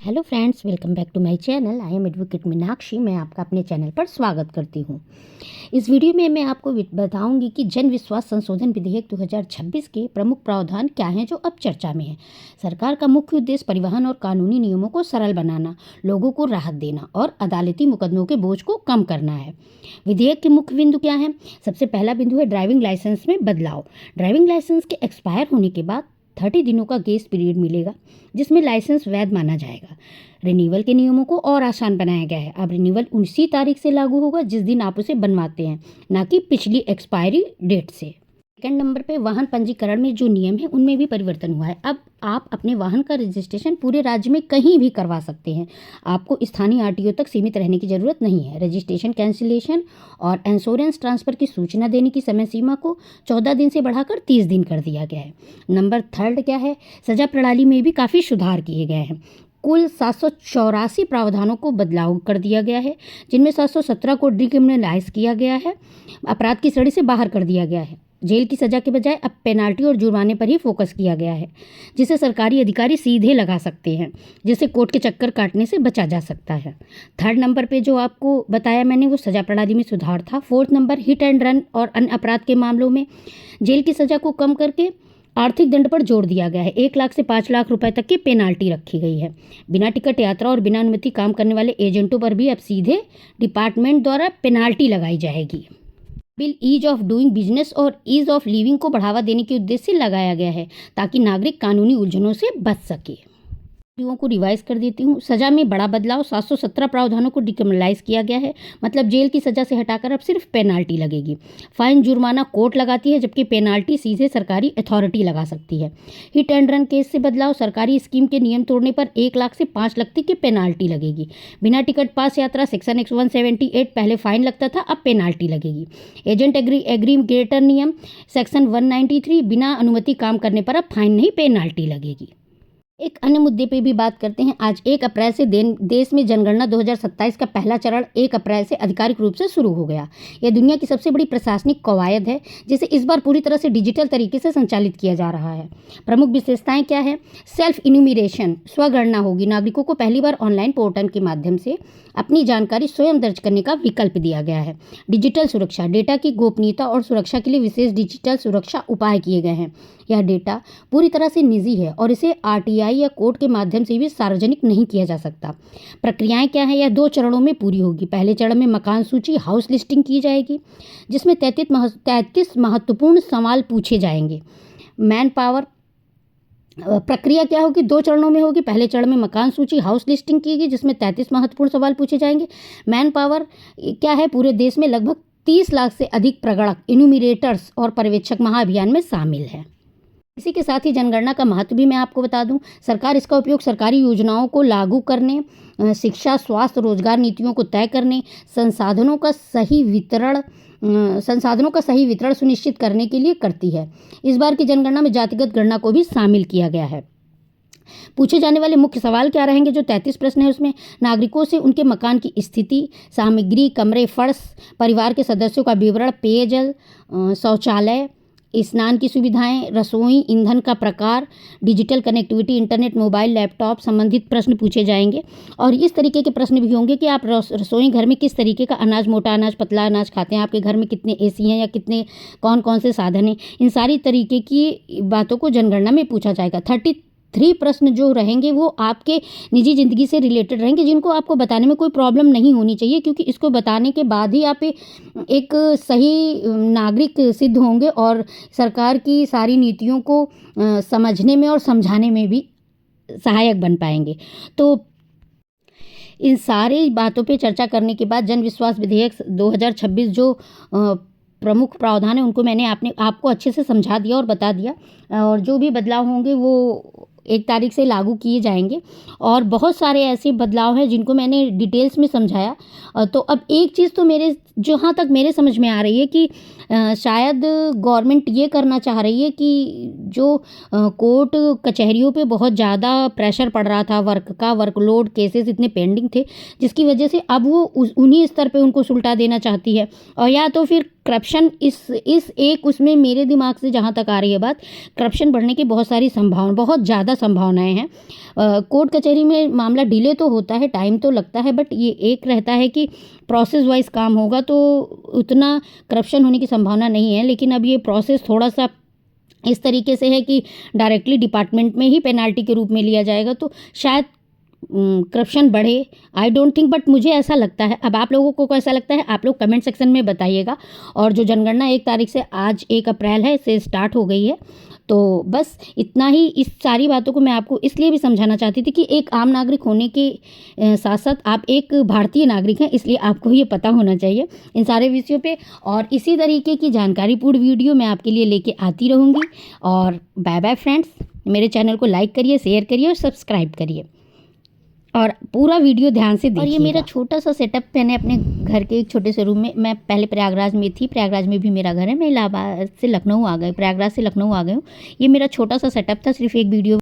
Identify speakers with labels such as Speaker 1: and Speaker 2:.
Speaker 1: Hello friends, welcome back to my channel. I am advocate Meenakshi. मैं आपका अपने channel पर स्वागत करती हूँ। इस वीडियो में मैं आपको बताऊंगी कि जन विश्वास संशोधन विधेयक 2026 के प्रमुख प्रावधान क्या हैं जो अब चर्चा में है। सरकार का मुख्य उद्देश्य परिवहन और कानूनी नियमों को सरल बनाना, लोगों को राहत देना और अदालती मुकदमों के बोझ को कम करना है। विधेयक के मुख्य बिंदु क्या हैं? सबसे पहला बिंदु है ड्राइविंग लाइसेंस में बदलाव। ड्राइविंग लाइसेंस के एक्सपायर होने के बाद 30 दिनों का ग्रेस पीरियड मिलेगा, जिसमें लाइसेंस वैध माना जाएगा। रिन्यूअल के नियमों को और आसान बनाया गया है। अब रिन्यूअल उसी तारीख से लागू होगा जिस दिन आप उसे बनवाते हैं, ना कि पिछली एक्सपायरी डेट से। सेकंड नंबर पे वाहन पंजीकरण में जो नियम है उनमें भी परिवर्तन हुआ है। अब आप अपने वाहन का रजिस्ट्रेशन पूरे राज्य में कहीं भी करवा सकते हैं। आपको स्थानीय आरटीओ तक सीमित रहने की जरूरत नहीं है। रजिस्ट्रेशन कैंसिलेशन और इंश्योरेंस ट्रांसफर की सूचना देने की समय सीमा को 14 दिन से बढ़ाकर 30 दिन कर दिया गया है। नंबर थर्ड क्या है? सजा प्रणाली में भी काफ़ी सुधार किए गए हैं। कुल 784 प्रावधानों को बदलाव कर दिया गया है, जिनमें 717 को डिक्रिमिनलाइज किया गया है, अपराध की श्रेणी से बाहर कर दिया गया है। जेल की सज़ा के बजाय अब पेनाल्टी और जुर्माने पर ही फोकस किया गया है, जिसे सरकारी अधिकारी सीधे लगा सकते हैं, जिससे कोर्ट के चक्कर काटने से बचा जा सकता है। थर्ड नंबर पे जो आपको बताया मैंने वो सज़ा प्रणाली में सुधार था। Fourth number hit and run और अन्य अपराध के मामलों में जेल की सज़ा को कम करके आर्थिक दंड पर जोड़ दिया गया है। 1 लाख से 5 लाख रुपए तक की पेनाल्टी रखी गई है। बिना टिकट यात्रा और बिना अनुमति काम करने वाले एजेंटों पर भी अब सीधे डिपार्टमेंट द्वारा पेनाल्टी लगाई जाएगी। Bill ease of doing business और ईज ऑफ लिविंग को बढ़ावा देने के उद्देश्य से लगाया गया है, ताकि नागरिक कानूनी उलझनों से बच सके। बिंदुओं को रिवाइज कर देती हूँ। सजा में बड़ा बदलाव, 717 प्रावधानों को डिक्रिमिनलाइज किया गया है, मतलब जेल की सजा से हटाकर अब सिर्फ पेनाल्टी लगेगी। फाइन जुर्माना कोर्ट लगाती है, जबकि पेनाल्टी सीधे सरकारी अथॉरिटी लगा सकती है। हिट एंड रन केस से बदलाव, सरकारी स्कीम के नियम तोड़ने पर 1 लाख से 5 लाख तक की पेनाल्टी लगेगी। बिना टिकट पास यात्रा सेक्शन 178 पहले फाइन लगता था, अब पेनाल्टी लगेगी। एजेंट एग्रीगेटर नियम सेक्शन 193 बिना अनुमति काम करने पर अब फाइन नहीं पेनाल्टी लगेगी। एक अन्य मुद्दे पे भी बात करते हैं। आज 1 अप्रैल से देश में जनगणना 2027 का पहला चरण 1 अप्रैल से आधिकारिक रूप से शुरू हो गया। यह दुनिया की सबसे बड़ी प्रशासनिक कवायद है, जिसे इस बार पूरी तरह से डिजिटल तरीके से संचालित किया जा रहा है। प्रमुख विशेषताएं क्या है? सेल्फ इन्यूमरेशन, स्वगणना होगी। नागरिकों को पहली बार ऑनलाइन पोर्टल के माध्यम से अपनी जानकारी स्वयं दर्ज करने का विकल्प दिया गया है। डिजिटल सुरक्षा, डेटा की गोपनीयता और सुरक्षा के लिए विशेष डिजिटल सुरक्षा उपाय किए गए हैं। यह डेटा पूरी तरह से निजी है और इसे आरटीआई या कोर्ट के माध्यम से भी सार्वजनिक नहीं किया जा सकता। प्रक्रियाएं क्या हैं? यह 2 चरणों में पूरी होगी। पहले चरण में मकान सूची हाउस लिस्टिंग की जाएगी, जिसमें 33 महत्वपूर्ण सवाल पूछे जाएंगे। मैन पावर प्रक्रिया क्या होगी? 2 चरणों में होगी। पहले चरण में मकान सूची हाउस लिस्टिंग की गई, जिसमें 33 महत्वपूर्ण सवाल पूछे जाएंगे। मैन पावर क्या है? पूरे देश में लगभग 30 लाख से अधिक प्रगणक, इन्यूमरेटर्स और पर्यवेक्षक महाअभियान में शामिल है। इसी के साथ ही जनगणना का महत्व भी मैं आपको बता दूं। सरकार इसका उपयोग सरकारी योजनाओं को लागू करने, शिक्षा, स्वास्थ्य, रोजगार नीतियों को तय करने, संसाधनों का सही वितरण सुनिश्चित करने के लिए करती है। इस बार की जनगणना में जातिगत गणना को भी शामिल किया गया है। पूछे जाने वाले मुख्य सवाल क्या रहेंगे? जो 33 प्रश्न है उसमें नागरिकों से उनके मकान की स्थिति, सामग्री, कमरे, फर्श, परिवार के सदस्यों का विवरण, पेयजल, शौचालय, स्नान की सुविधाएं, रसोई, ईंधन का प्रकार, digital connectivity, internet, mobile, laptop संबंधित प्रश्न पूछे जाएंगे। और इस तरीके के प्रश्न भी होंगे कि आप रसोई घर में किस तरीके का अनाज, मोटा अनाज, पतला अनाज खाते हैं, आपके घर में कितने एसी हैं या कितने कौन कौन से साधन हैं। इन सारी तरीके की बातों को जनगणना में पूछा जाएगा। 33 प्रश्न जो रहेंगे वो आपके निजी ज़िंदगी से रिलेटेड रहेंगे, जिनको आपको बताने में कोई प्रॉब्लम नहीं होनी चाहिए, क्योंकि इसको बताने के बाद ही आप एक सही नागरिक सिद्ध होंगे और सरकार की सारी नीतियों को समझने में और समझाने में भी सहायक बन पाएंगे। तो इन सारी बातों पे चर्चा करने के बाद जन विश्वास विधेयक 2026 जो प्रमुख प्रावधान है उनको मैंने आपको अच्छे से समझा दिया और बता दिया, और जो भी बदलाव होंगे वो 1 तारीख से लागू किए जाएंगे। और बहुत सारे ऐसे बदलाव हैं जिनको मैंने डिटेल्स में समझाया। तो अब एक चीज़ तो जहाँ तक मेरे समझ में आ रही है कि शायद गवर्नमेंट ये करना चाह रही है कि जो कोर्ट कचहरियों पे बहुत ज़्यादा प्रेशर पड़ रहा था, वर्कलोड, केसेस इतने पेंडिंग थे, जिसकी वजह से अब वो उन्हीं स्तर पे उनको सुलटा देना चाहती है। और या तो फिर करप्शन इस एक उसमें मेरे दिमाग से जहाँ तक आ रही है बात, करप्शन बढ़ने की बहुत सारी बहुत ज़्यादा संभावनाएं हैं। कोर्ट कचहरी में मामला डिले तो होता है, टाइम तो लगता है, बट ये एक रहता है कि प्रोसेस वाइज काम होगा तो उतना करप्शन होने की संभावना नहीं है। लेकिन अब ये प्रोसेस थोड़ा सा इस तरीके से है कि डायरेक्टली डिपार्टमेंट में ही पेनाल्टी के रूप में लिया जाएगा, तो शायद करप्शन बढ़े। आई डोंट थिंक, बट मुझे ऐसा लगता है। अब आप लोगों को कैसा लगता है आप लोग कमेंट सेक्शन में बताइएगा। और जो जनगणना 1 तारीख से, आज 1 अप्रैल है, से स्टार्ट हो गई है। तो बस इतना ही। इस सारी बातों को मैं आपको इसलिए भी समझाना चाहती थी कि एक आम नागरिक होने के साथ साथ आप एक भारतीय नागरिक हैं, इसलिए आपको ये पता होना चाहिए इन सारे विषयों पे। और इसी तरीके की जानकारीपूर्ण वीडियो मैं आपके लिए लेके आती रहूँगी। और बाय बाय फ्रेंड्स, मेरे चैनल को लाइक करिए, शेयर करिए और सब्सक्राइब करिए और पूरा वीडियो ध्यान से देखिएगा। और ये मेरा छोटा सा सेटअप मैंने अपने घर के एक छोटे से रूम में, मैं पहले प्रयागराज में थी, प्रयागराज में भी मेरा घर है, मैं इलाहाबाद से लखनऊ आ गई, प्रयागराज से लखनऊ आ गई हूँ। ये मेरा छोटा सा सेटअप था, सिर्फ एक वीडियो